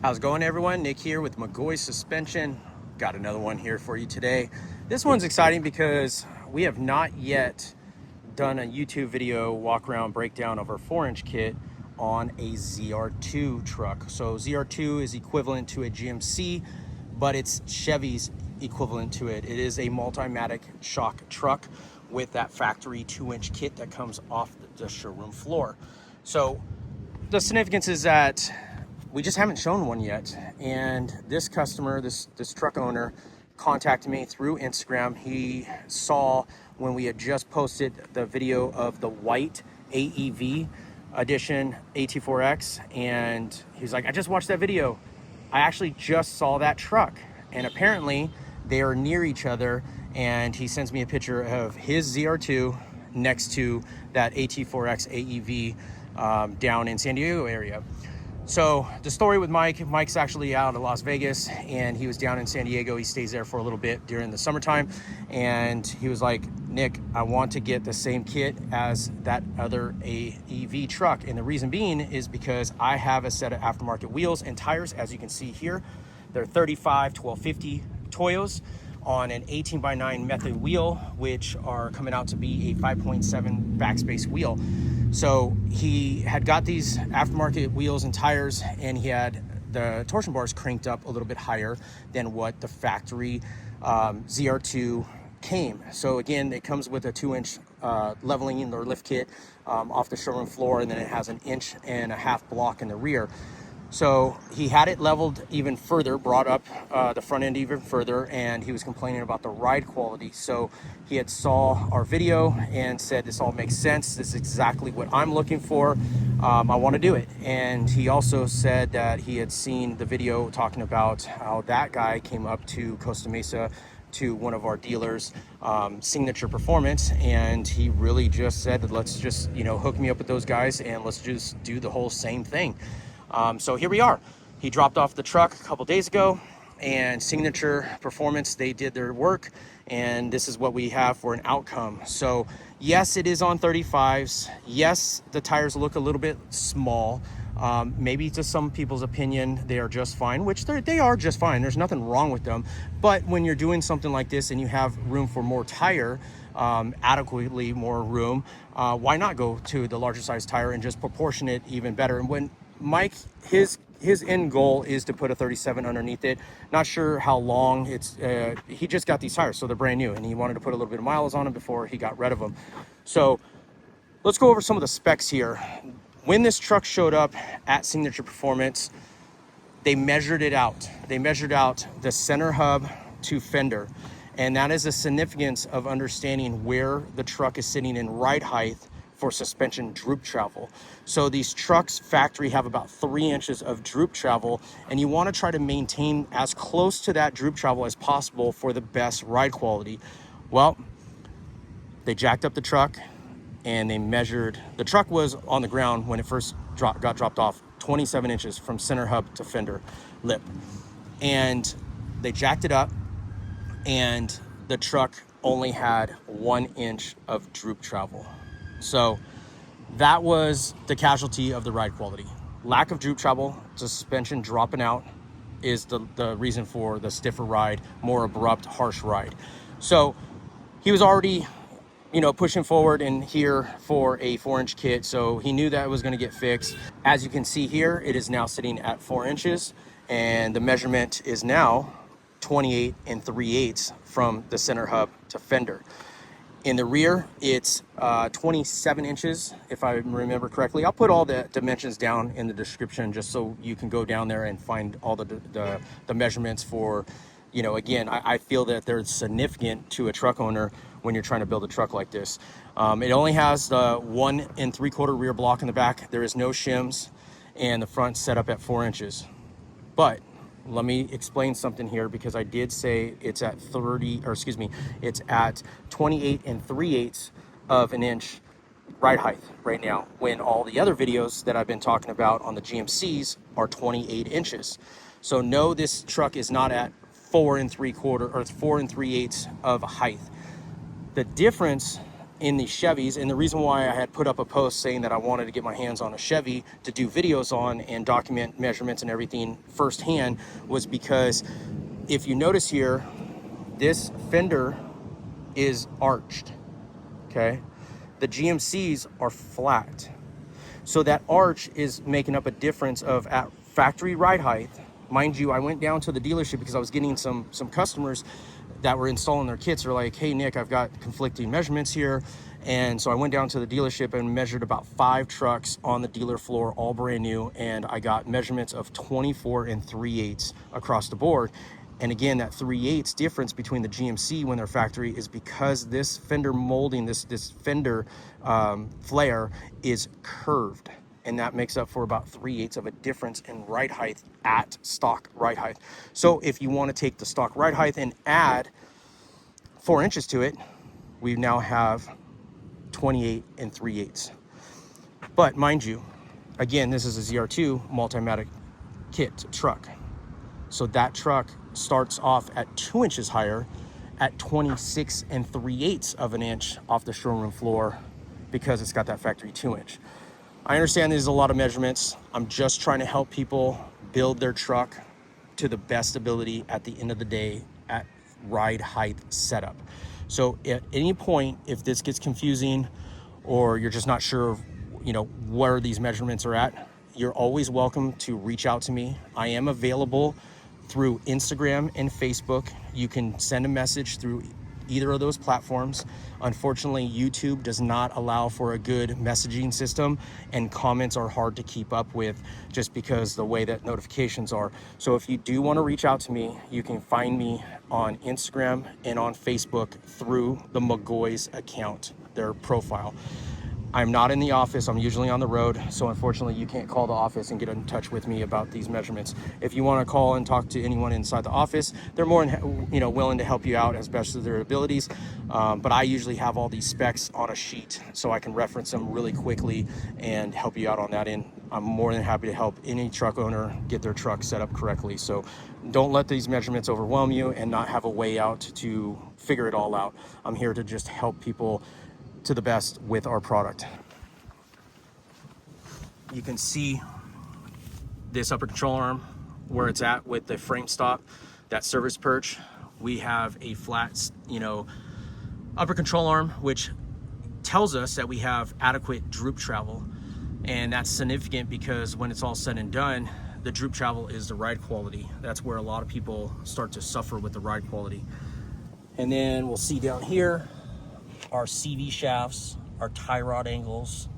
How's it going, everyone? Nick here with McGaughys Suspension. Got another one here for you today. This one's exciting because we have not yet done a YouTube video walk around breakdown of our 4-inch kit on a ZR2 truck. So ZR2 is equivalent to a GMC, but it's Chevy's equivalent to it. It is a Multimatic shock truck with that factory 2-inch kit that comes off the showroom floor. So the significance is that we just haven't shown one yet, and this customer, this truck owner, contacted me through Instagram. He saw when we had just posted the video of the white AEV edition AT4X, and he was like, I just watched that video. I actually just saw that truck, and apparently they are near each other, and he sends me a picture of his ZR2 next to that AT4X AEV down in San Diego area. So the story with Mike's actually out of Las Vegas, and he was down in San Diego. He stays there for a little bit during the summertime, and he was like, Nick, I want to get the same kit as that other AEV truck. And the reason being is because I have a set of aftermarket wheels and tires. As you can see here, they're 35 1250 Toyos on an 18x9 method wheel, which are coming out to be a 5.7 backspace wheel. So he had got these aftermarket wheels and tires, and he had the torsion bars cranked up a little bit higher than what the factory ZR2 came. So again, it comes with a 2-inch leveling or lift kit off the showroom floor, and then it has an 1.5-inch block in the rear. So he had it leveled even further, brought up the front end even further, and he was complaining about the ride quality. So he had saw our video and said, this all makes sense. This is exactly what I'm looking for. I want to do it. And he also said that he had seen the video talking about how that guy came up to Costa Mesa to one of our dealers, Signature Performance, and he really just said, let's just, hook me up with those guys and let's just do the whole same thing. So here we are. He dropped off the truck a couple days ago, and Signature Performance, they did their work, and this is what we have for an outcome. So yes, it is on 35s. Yes, the tires look a little bit small. Maybe to some people's opinion, they are just fine, which they are just fine. There's nothing wrong with them. But when you're doing something like this and you have room for more tire, adequately more room, why not go to the larger size tire and just proportion it even better? And when Mike, his end goal is to put a 37 underneath it. Not sure how long it's, he just got these tires, so they're brand new, and he wanted to put a little bit of miles on them before he got rid of them. So let's go over some of the specs here. When this truck showed up at Signature Performance, they measured it out. They measured out the center hub to fender, and that is the significance of understanding where the truck is sitting in ride height for suspension droop travel. So these trucks factory have about 3 inches of droop travel, and you want to try to maintain as close to that droop travel as possible for the best ride quality. Well, they jacked up the truck and they measured, the truck was on the ground when it first got dropped off, 27 inches from center hub to fender lip. And they jacked it up, and the truck only had 1 inch of droop travel. So that was the casualty of the ride quality. Lack of droop travel, suspension dropping out, is the reason for the stiffer ride, more abrupt, harsh ride. So he was already, pushing forward in here for a 4-inch kit, so he knew that it was going to get fixed. As you can see here, it is now sitting at 4 inches, and the measurement is now 28 3/8 from the center hub to fender. In the rear, it's 27 inches, if I remember correctly. I'll put all the dimensions down in the description just so you can go down there and find all the measurements for, again, I feel that they're significant to a truck owner when you're trying to build a truck like this. It only has the 1 3/4 rear block in the back. There is no shims, and the front set up at 4 inches. But let me explain something here, because I did say it's at it's at 28 3/8 of an inch ride height right now, when all the other videos that I've been talking about on the GMCs are 28 inches. So no, this truck is not at 4 3/4 or 4 3/8 of height. The difference in the Chevys. And the reason why I had put up a post saying that I wanted to get my hands on a Chevy to do videos on and document measurements and everything firsthand was because if you notice here, this fender is arched, okay? The GMCs are flat. So that arch is making up a difference of at factory ride height. Mind you, I went down to the dealership because I was getting some customers that were installing their kits. They're like, hey Nick, I've got conflicting measurements here. And so I went down to the dealership and measured about 5 trucks on the dealer floor, all brand new. And I got measurements of 24 3/8 across the board. And again, that 3/8 difference between the GMC when they're factory is because this fender molding, this fender flare is curved. And that makes up for about 3/8 of a difference in ride height at stock ride height. So if you want to take the stock ride height and add 4 inches to it, we now have 28 3/8. But mind you, again, this is a ZR2 Multimatic kit truck. So that truck starts off at 2 inches higher at 26 3/8 of an inch off the showroom floor because it's got that factory 2-inch. I understand there's a lot of measurements. I'm just trying to help people build their truck to the best ability at the end of the day at ride height setup. So at any point, if this gets confusing or you're just not sure, you know, where these measurements are at, you're always welcome to reach out to me. I am available through Instagram and Facebook. You can send a message through either of those platforms. Unfortunately, YouTube does not allow for a good messaging system, and comments are hard to keep up with just because the way that notifications are. So if you do want to reach out to me, you can find me on Instagram and on Facebook through the McGaughys account, their profile. I'm not in the office. I'm usually on the road. So unfortunately, you can't call the office and get in touch with me about these measurements. If you want to call and talk to anyone inside the office, they're more than, willing to help you out as best as their abilities. But I usually have all these specs on a sheet so I can reference them really quickly and help you out on that end. I'm more than happy to help any truck owner get their truck set up correctly. So don't let these measurements overwhelm you and not have a way out to figure it all out. I'm here to just help people to the best with our product. You can see this upper control arm where it's at with the frame stop, that service perch. We have a flat, upper control arm, which tells us that we have adequate droop travel. And that's significant because when it's all said and done, the droop travel is the ride quality. That's where a lot of people start to suffer with the ride quality. And then we'll see down here, our CV shafts, our tie rod angles,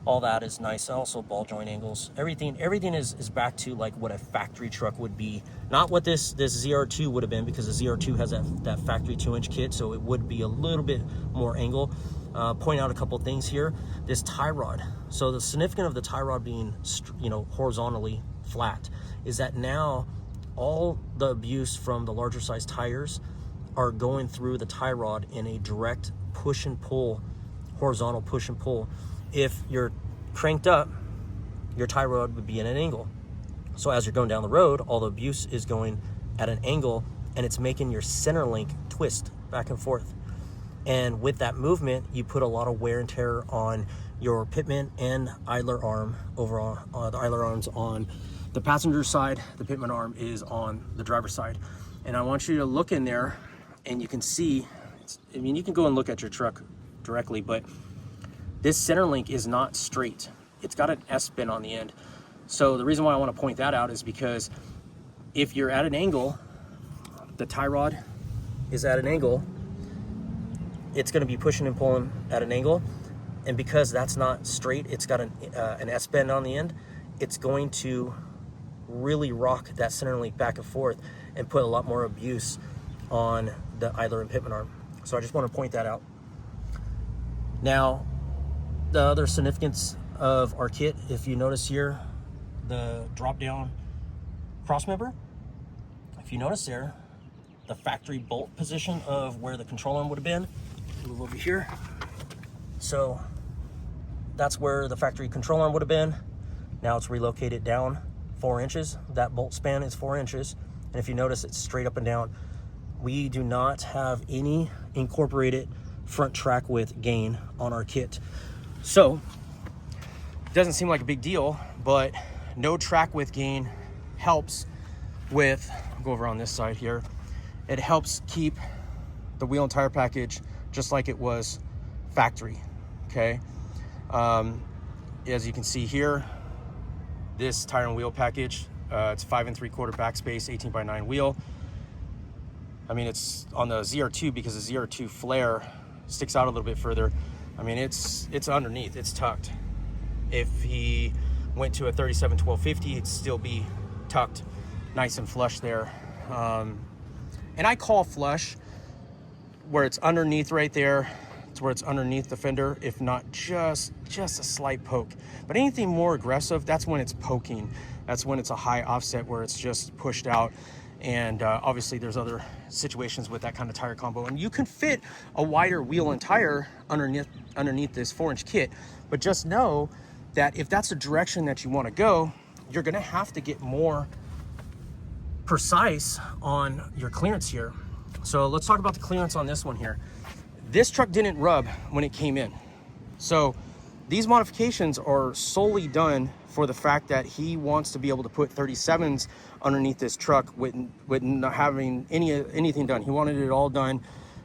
all that is nice. Also ball joint angles. Everything is back to like what a factory truck would be. Not what this ZR2 would have been, because the ZR2 has that factory 2-inch kit, so it would be a little bit more angle. Point out a couple things here. This tie rod. So the significance of the tie rod being, horizontally flat is that now all the abuse from the larger size tires are going through the tie rod in a direct push and pull, horizontal push and pull. If you're cranked up, your tie rod would be at an angle. So as you're going down the road, all the abuse is going at an angle, and it's making your center link twist back and forth. And with that movement, you put a lot of wear and tear on your pitman and idler arm. Overall, the idler arm's on the passenger side, the pitman arm is on the driver's side. And I want you to look in there, and you can see, you can go and look at your truck directly, but this center link is not straight. It's got an S-bend on the end. So the reason why I want to point that out is because if you're at an angle, the tie rod is at an angle, it's going to be pushing and pulling at an angle. And because that's not straight, it's got an S-bend on the end, it's going to really rock that center link back and forth and put a lot more abuse on the idler and pitman arm. So I just want to point that out. Now, the other significance of our kit, if you notice here, the drop down cross member, if you notice there, the factory bolt position of where the control arm would have been, move over here. So that's where the factory control arm would have been. Now it's relocated down 4 inches. That bolt span is 4 inches. And if you notice, it's straight up and down. We do not have any incorporated front track width gain on our kit. So it doesn't seem like a big deal, but no track width gain helps with, I'll go over on this side here, it helps keep the wheel and tire package just like it was factory. Okay, as you can see here, this tire and wheel package, it's 5 3/4 backspace, 18x9 wheel. I mean, it's on the ZR2 because the ZR2 flare sticks out a little bit further. I mean, it's underneath, it's tucked. If he went to a 37 1250, it'd still be tucked nice and flush there. And I call flush where it's underneath right there. It's where it's underneath the fender, if not just a slight poke. But anything more aggressive, that's when it's poking. That's when it's a high offset where it's just pushed out. And obviously there's other situations with that kind of tire combo. And you can fit a wider wheel and tire underneath this 4-inch kit. But just know that if that's the direction that you want to go, you're gonna have to get more precise on your clearance here. So let's talk about the clearance on this one here. This truck didn't rub when it came in. So these modifications are solely done for the fact that he wants to be able to put 37s underneath this truck with not having anything done. He wanted it all done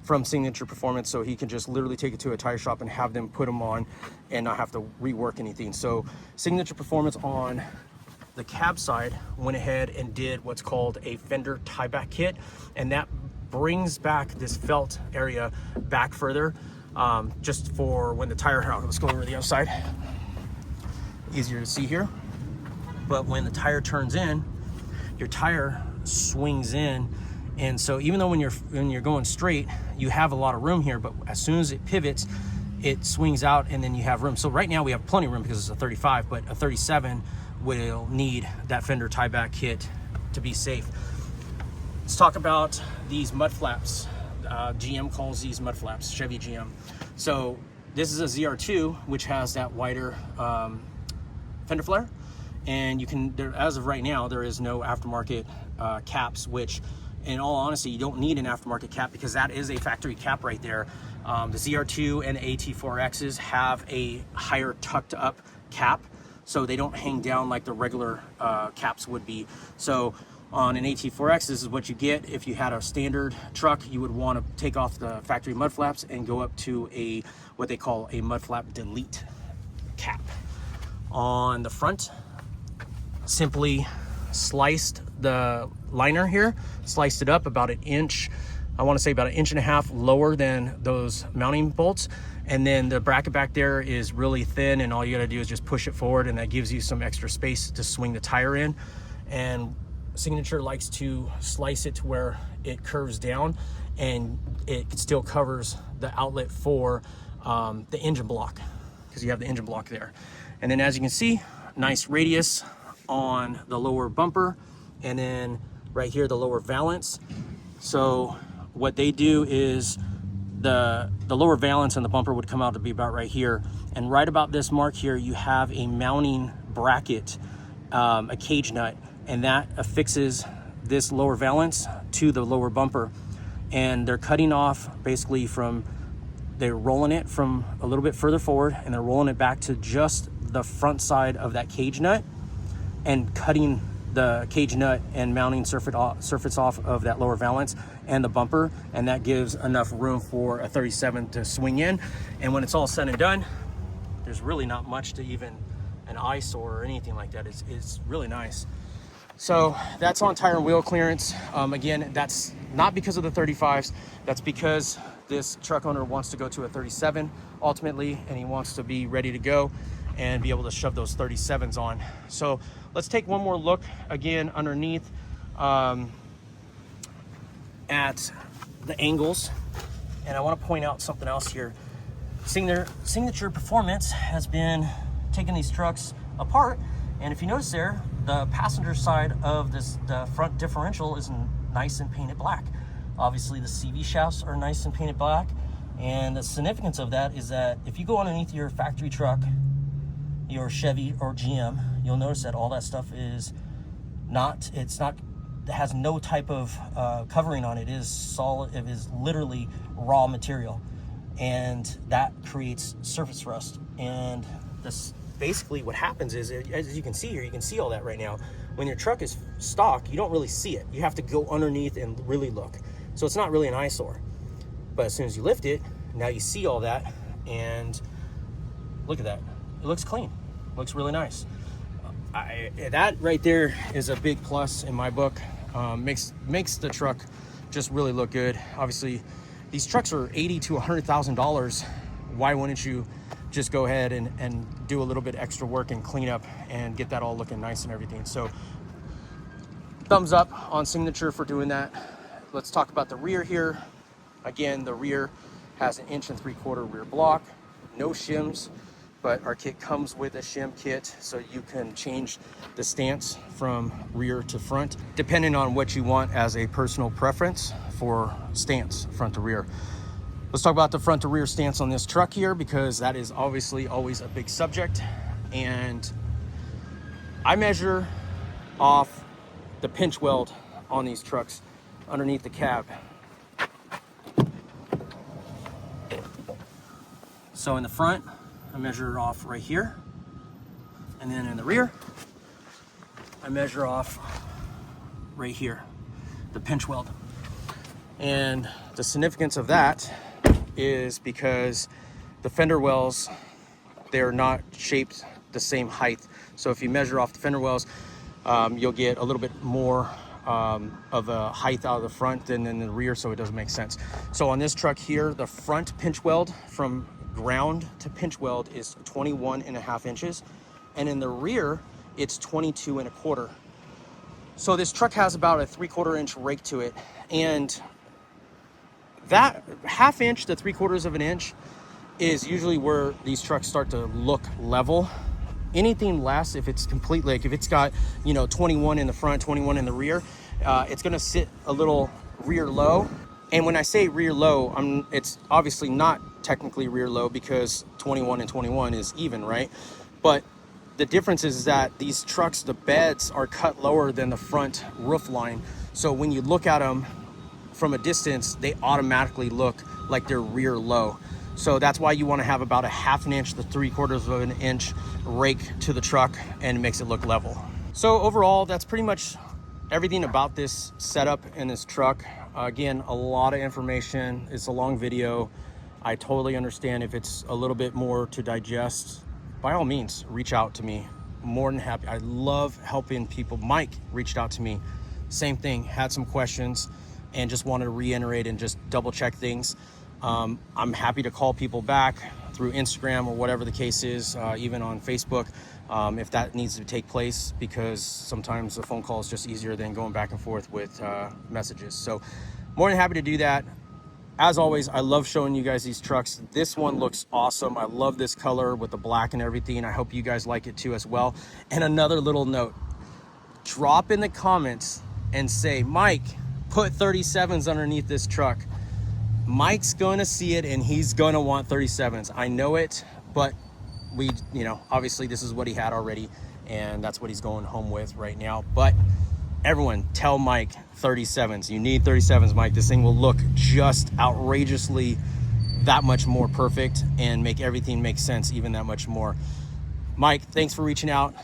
from Signature Performance, so he can just literally take it to a tire shop and have them put them on and not have to rework anything. So Signature Performance on the cab side went ahead and did what's called a Fender tieback kit, and that brings back this felt area back further, just for when the tire, let's go over to the other side, easier to see here. But when the tire turns in, your tire swings in, and so even though when you're going straight, you have a lot of room here, but as soon as it pivots, it swings out and then you have room. So right now we have plenty of room because it's a 35, but a 37 will need that Fender tieback kit to be safe. Let's talk about these mud flaps. GM calls these mud flaps, Chevy GM. So this is a ZR2, which has that wider fender flare, and you can, as of right now, there is no aftermarket caps, which in all honesty, you don't need an aftermarket cap because that is a factory cap right there. The ZR2 and the AT4Xs have a higher tucked up cap, so they don't hang down like the regular caps would be. So on an AT4X, this is what you get. If you had a standard truck, you would want to take off the factory mud flaps and go up to a what they call a mud flap delete cap. On the front, simply sliced the liner here, sliced it up about 1 inch, I want to say about 1.5 inches lower than those mounting bolts. And then the bracket back there is really thin, and all you got to do is just push it forward, and that gives you some extra space to swing the tire in. And Signature likes to slice it to where it curves down and it still covers the outlet for the engine block, because you have the engine block there. And then as you can see, nice radius on the lower bumper, and then right here the lower valance. So what they do is the lower valance and the bumper would come out to be about right here, and right about this mark here you have a mounting bracket, a cage nut, and that affixes this lower valance to the lower bumper. And they're cutting off basically from, they're rolling it from a little bit further forward, and they're rolling it back to just the front side of that cage nut and cutting the cage nut and mounting surface off of that lower valance and the bumper, and that gives enough room for a 37 to swing in. And when it's all said and done, there's really not much to even an eyesore or anything like that. It's really nice. So that's on tire and wheel clearance. Again, that's not because of the 35s. That's because this truck owner wants to go to a 37 ultimately, and he wants to be ready to go and be able to shove those 37s on. So let's take one more look again underneath at the angles. And I want to point out something else here. Signature Performance has been taking these trucks apart, and if you notice there, the passenger side of the front differential is nice and painted black. Obviously the CV shafts are nice and painted black, and the significance of that is that if you go underneath your factory truck, your Chevy or GM, you'll notice that all that stuff is it has no type of covering on it. It is solid, it is literally raw material. and that creates surface rust. And this basically what happens is, as you can see here, you can see all that right now. When your truck is stock, you don't really see it. You have to go underneath and really look. So it's not really an eyesore. But as soon as you lift it, now you see all that, and look at that. It looks clean. It looks really nice. That right there is a big plus in my book. Makes the truck just really look good. Obviously, these trucks are $80,000 to $100,000. Why wouldn't you just go ahead and do a little bit extra work and clean up and get that all looking nice and everything? So thumbs up on Signature for doing that. Let's talk about the rear here. Again, the rear has an 1 3/4 inch rear block, no shims, but our kit comes with a shim kit, so you can change the stance from rear to front, depending on what you want as a personal preference for stance, front to rear. Let's talk about the front to rear stance on this truck here, because that is obviously always a big subject. And I measure off the pinch weld on these trucks underneath the cab. So in the front, I measure off right here. And then in the rear, I measure off right here, the pinch weld. And the significance of that is because the fender wells, they're not shaped the same height. So if you measure off the fender wells, you'll get a little bit more of a height out of the front than in the rear, so it doesn't make sense. So on this truck here, the front pinch weld from ground to pinch weld is 21.5 inches, and in the rear it's 22.25. So this truck has about a 3/4 inch rake to it, and that 1/2 inch to 3/4 of an inch is usually where these trucks start to look level. Anything less, if it's complete, like if it's got 21 in the front, 21 in the rear, it's going to sit a little rear low. And when I say rear low, it's obviously not technically rear low, because 21 and 21 is even, right? But the difference is that these trucks, the beds are cut lower than the front roof line. So when you look at them from a distance, they automatically look like they're rear low. So that's why you want to have about a 1/2 inch to 3/4 of an inch rake to the truck, and it makes it look level. So overall, that's pretty much everything about this setup in this truck. Again, a lot of information. It's a long video. I totally understand if it's a little bit more to digest. By all means, reach out to me. More than happy. I love helping people. Mike reached out to me. Same thing, had some questions and just wanted to reiterate and just double check things. I'm happy to call people back through Instagram or whatever the case is, even on Facebook, if that needs to take place, because sometimes a phone call is just easier than going back and forth with messages. So more than happy to do that. As always, I love showing you guys these trucks. This one looks awesome. I love this color with the black and everything. I hope you guys like it too as well. And another little note, drop in the comments and say, Mike, put 37s underneath this truck. Mike's gonna see it and he's gonna want 37s. I know it, but obviously this is what he had already, and that's what he's going home with right now. But everyone, tell Mike 37s. You need 37s, Mike. This thing will look just outrageously that much more perfect and make everything make sense even that much more. Mike, thanks for reaching out.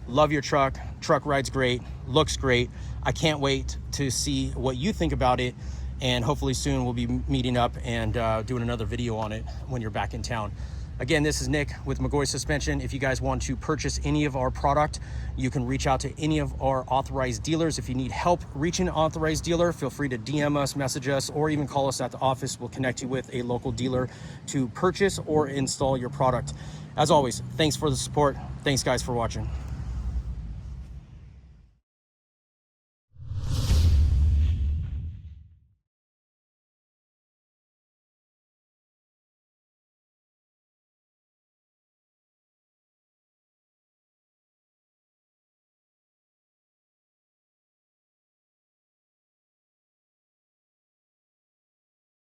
Love your truck. Truck rides great, looks great. I can't wait to see what you think about it, and hopefully soon we'll be meeting up and doing another video on it when you're back in town. Again, this is Nick with McGaughys Suspension. If you guys want to purchase any of our product, you can reach out to any of our authorized dealers. If you need help reaching an authorized dealer, feel free to DM us, message us, or even call us at the office. We'll connect you with a local dealer to purchase or install your product. As always, thanks for the support. Thanks guys for watching.